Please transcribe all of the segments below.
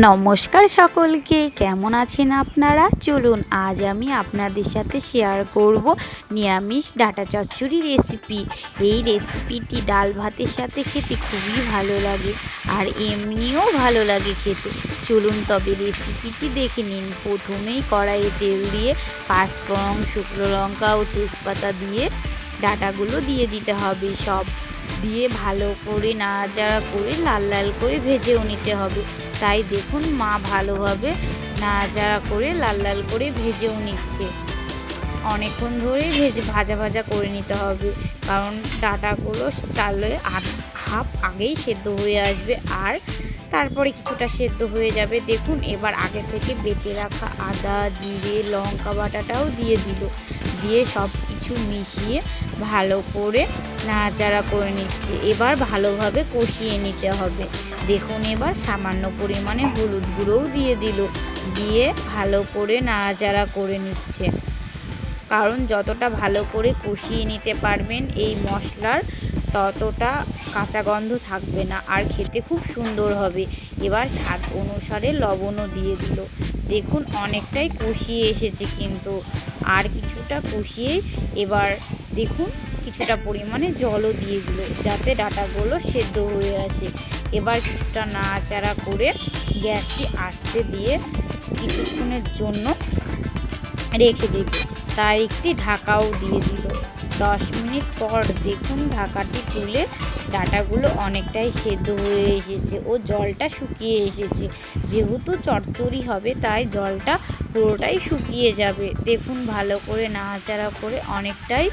নমস্কার সকলকে, কেমন আছেন আপনারা? চলুন আজ আমি আপনাদের সাথে শেয়ার করব নিরামিষ ডাঁটা চচ্চড়ি রেসিপি। এই রেসিপিটি ডাল ভাতের সাথে খেতে খুবই ভালো লাগে, আর এমনিও ভালো লাগে খেতে। চলুন তবে রেসিপিটি দেখে নিন। প্রথমেই কড়াইয়ে তেল দিয়ে পাঁচফোড়ন, শুকনো লঙ্কা ও তেজপাতা দিয়ে ডাঁটাগুলো দিয়ে দিতে হবে। সব দিয়ে ভালো করে নাড়াচাড়া করে লাল লাল করে ভেজেও নিতে হবে। তাই দেখুন মা ভালোভাবে নাড়াচাড়া করে লাল লাল করে ভেজেও নিচ্ছে। অনেকক্ষণ ধরেই ভাজা ভাজা করে নিতে হবে, কারণ ডাঁটাগুলো তাহলে হাফ আগেই সেদ্ধ হয়ে আসবে, আর তারপরে কিছুটা সেদ্ধ হয়ে যাবে। দেখুন এবার আগে থেকে বেটে রাখা আদা, জিরে, লঙ্কা বাটাটাও দিয়ে দিল। দিয়ে সব কিছু মিশিয়ে ভালো করে নাড়াচাড়া করে নিচ্ছে। এবার ভালোভাবে কষিয়ে নিতে হবে। দেখুন এবার সামান্য পরিমাণে হলুদ গুঁড়োও দিয়ে দিল। দিয়ে ভালো করে নাড়াচাড়া করে নিচ্ছে, কারণ যতটা ভালো করে কষিয়ে নিতে পারবেন এই মশলার, ততটা কাঁচা গন্ধ থাকবে না, আর খেতে খুব সুন্দর হবে। এবার স্বাদ অনুসারে লবণও দিয়ে দিল। দেখুন অনেকটাই কষিয়ে এসেছে, কিন্তু আর কিছুটা কষিয়ে এবার দেখুন কিছুটা পরিমাণে জলও দিয়ে দিল, যাতে ডাঁটাগুলো সেদ্ধ হয়ে আসে। এবার কিছুটা নাড়াচাড়া করে গ্যাসটি আস্তে দিয়ে কিছুক্ষণের জন্য রেখে দেবে। তাই একটি ঢাকাও দিয়ে দিল। 10 মিনিট পর দেখুন ঢাকাটি তুলে ডাঁটাগুলো অনেকটাই সেদ্ধ হয়ে এসেছে ও জলটা শুকিয়ে এসেছে। যেহেতু চচ্চড়ি হবে তাই জলটা পুরোটাই শুকিয়ে যাবে। দেখুন ভালো করে নাড়াচাড়া করে অনেকটাই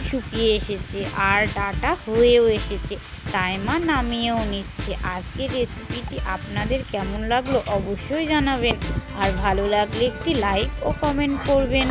শুকিয়ে এসেছে, আর ডাঁটা হয়েও এসেছে। তাই মা নামিয়েও নিচ্ছে। আজকের রেসিপিটি আপনাদের কেমন লাগলো অবশ্যই জানাবেন, আর ভালো লাগলে একটি লাইক ও কমেন্ট করবেন।